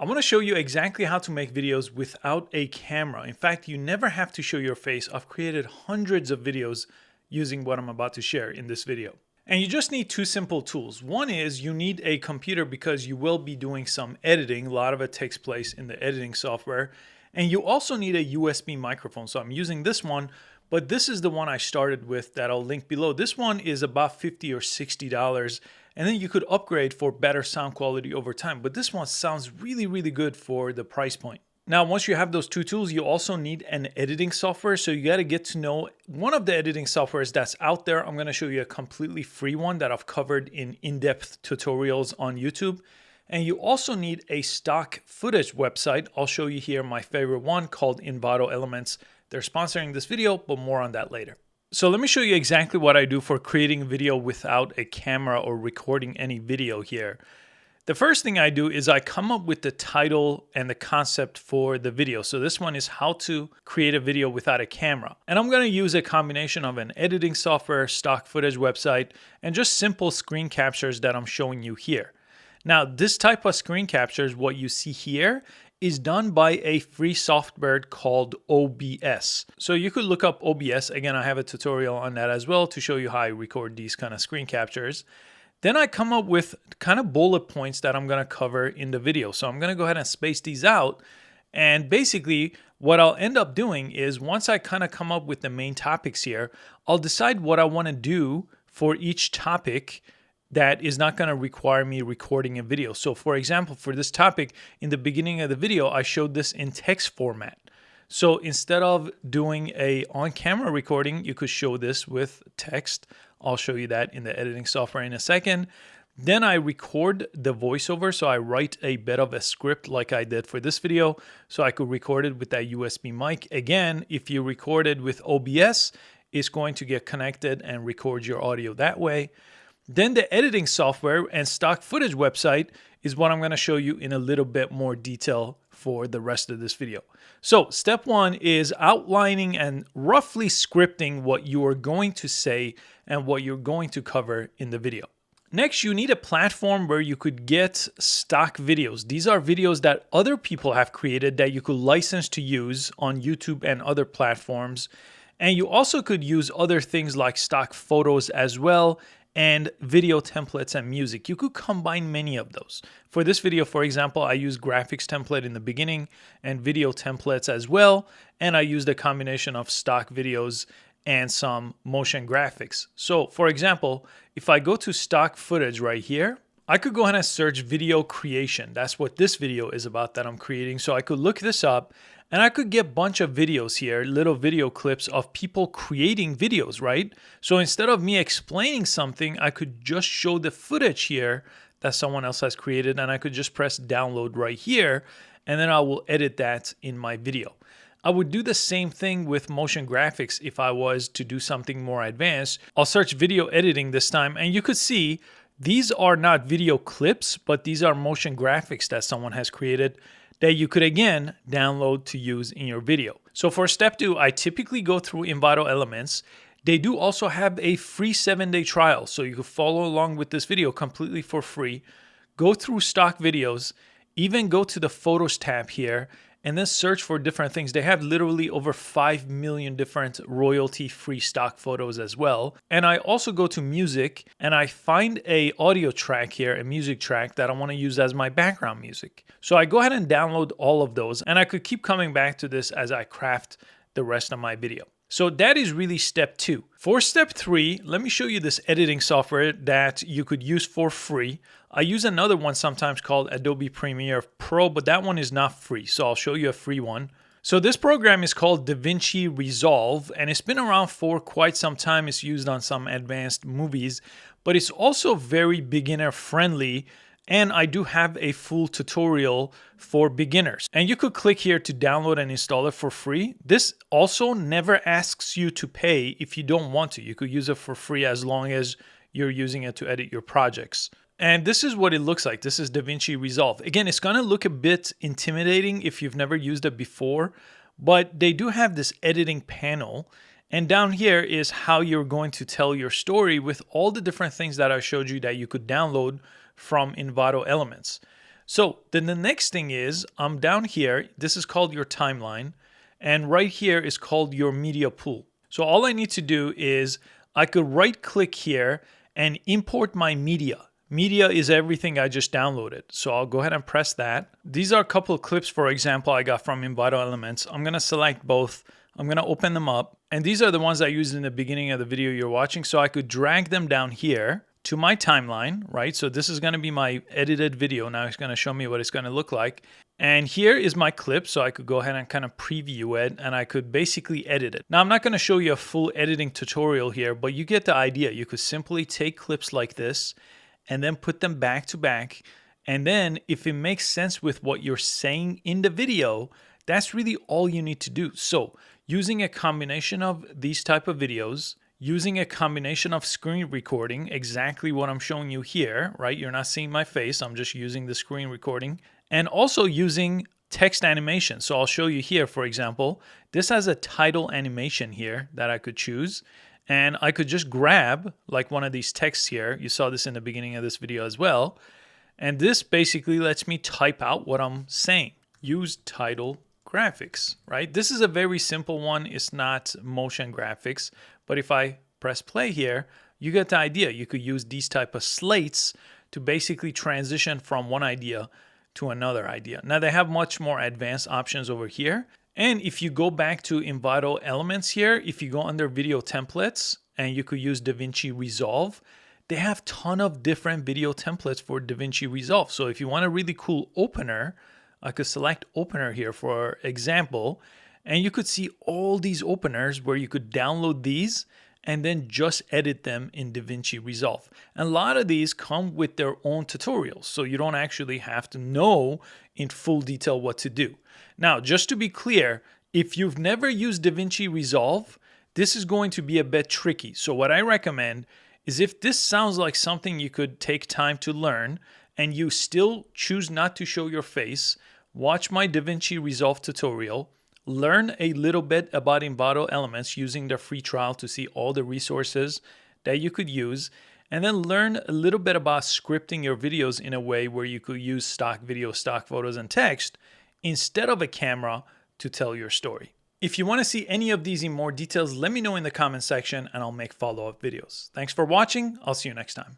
I want to show you exactly how to make videos without a camera. In fact, you never have to show your face. I've created hundreds of videos using what I'm about to share in this video. And you just need two simple tools. One is you need a computer because you will be doing some editing. A lot of it takes place in the editing software. And you also need a USB microphone. So I'm using this one, but this is the one I started with that I'll link below. This one is about $50 or $60. And then you could upgrade for better sound quality over time. But this one sounds really, really good for the price point. Now, once you have those two tools, you also need an editing software. So you got to get to know one of the editing softwares that's out there. I'm going to show you a completely free one that I've covered in in-depth tutorials on YouTube. And you also need a stock footage website. I'll show you here my favorite one called Envato Elements. They're sponsoring this video, but more on that later. So let me show you exactly what I do for creating a video without a camera or recording any video here. The first thing I do is I come up with the title and the concept for the video. So this one is how to create a video without a camera. And I'm going to use a combination of an editing software, stock footage website, and just simple screen captures that I'm showing you here. Now, this type of screen captures, what you see here, is done by a free software called OBS. So you could look up OBS. Again, I have a tutorial on that as well to show you how I record these kind of screen captures. Then I come up with kind of bullet points that I'm going to cover in the video. So I'm going to go ahead and space these out. And basically what I'll end up doing is once I kind of come up with the main topics here, I'll decide what I want to do for each topic that is not going to require me recording a video. So for example, for this topic, in the beginning of the video, I showed this in text format. So instead of doing a on-camera recording, you could show this with text. I'll show you that in the editing software in a second. Then I record the voiceover. So I write a bit of a script like I did for this video. So I could record it with that USB mic. Again, if you record it with OBS, it's going to get connected and record your audio that way. Then the editing software and stock footage website is what I'm going to show you in a little bit more detail for the rest of this video. So step one is outlining and roughly scripting what you are going to say and what you're going to cover in the video. Next, you need a platform where you could get stock videos. These are videos that other people have created that you could license to use on YouTube and other platforms. And you also could use other things like stock photos as well, and video templates and music. You could combine many of those. For this video, for example, I use graphics template in the beginning and video templates as well. And I used a combination of stock videos and some motion graphics. So for example, if I go to stock footage right here, I could go ahead and search video creation. That's what this video is about that I'm creating. So I could look this up and I could get a bunch of videos here, little video clips of people creating videos, right? So instead of me explaining something, I could just show the footage here that someone else has created and I could just press download right here and then I will edit that in my video. I would do the same thing with motion graphics if I was to do something more advanced. I'll search video editing this time and you could see these are not video clips, but these are motion graphics that someone has created that you could again download to use in your video. So for step two, I typically go through Envato Elements. They do also have a free 7-day trial. So you can follow along with this video completely for free. Go through stock videos, even go to the photos tab here and then search for different things. They have literally over 5 million different royalty-free stock photos as well. And I also go to music and I find a audio track here, a music track that I want to use as my background music. So I go ahead and download all of those and I could keep coming back to this as I craft the rest of my video. So that is really step two. For step three, let me show you this editing software that you could use for free. I use another one sometimes called Adobe Premiere Pro, but that one is not free. So I'll show you a free one. So this program is called DaVinci Resolve and it's been around for quite some time. It's used on some advanced movies, but it's also very beginner friendly. And I do have a full tutorial for beginners. And you could click here to download and install it for free. This also never asks you to pay if you don't want to. You could use it for free as long as you're using it to edit your projects. And this is what it looks like. This is DaVinci Resolve. Again, it's going to look a bit intimidating if you've never used it before, but they do have this editing panel. And down here is how you're going to tell your story with all the different things that I showed you that you could download from Envato Elements. So then the next thing is I'm down here. This is called your timeline. And right here is called your media pool. So all I need to do is I could right click here and import my media. Media is everything I just downloaded. So I'll go ahead and press that. These are a couple of clips, for example, I got from Envato Elements. I'm going to select both. I'm going to open them up. And these are the ones I used in the beginning of the video you're watching. So I could drag them down here to my timeline, right? So this is going to be my edited video. Now it's going to show me what it's going to look like. And here is my clip. So I could go ahead and kind of preview it and I could basically edit it. Now I'm not going to show you a full editing tutorial here, but you get the idea. You could simply take clips like this and then put them back to back. And then if it makes sense with what you're saying in the video, that's really all you need to do. So using a combination of these type of videos, using a combination of screen recording, exactly what I'm showing you here, right? You're not seeing my face. I'm just using the screen recording, and also using text animation. So I'll show you here, for example, this has a title animation here that I could choose. And I could just grab like one of these texts here. You saw this in the beginning of this video as well. And this basically lets me type out what I'm saying. Use title graphics, right? This is a very simple one. It's not motion graphics. But if I press play here, you get the idea. You could use these type of slates to basically transition from one idea to another idea. Now they have much more advanced options over here. And if you go back to Envato Elements here, if you go under video templates and you could use DaVinci Resolve, they have a ton of different video templates for DaVinci Resolve. So if you want a really cool opener, I could select opener here for example, and you could see all these openers where you could download these and then just edit them in DaVinci Resolve. And a lot of these come with their own tutorials, so you don't actually have to know in full detail what to do. Now, just to be clear, if you've never used DaVinci Resolve, this is going to be a bit tricky. So what I recommend is if this sounds like something you could take time to learn and you still choose not to show your face, watch my DaVinci Resolve tutorial, learn a little bit about Envato Elements using the free trial to see all the resources that you could use, and then learn a little bit about scripting your videos in a way where you could use stock video, stock photos, and text instead of a camera to tell your story. If you want to see any of these in more details, let me know in the comment section and I'll make follow-up videos. Thanks for watching. I'll see you next time.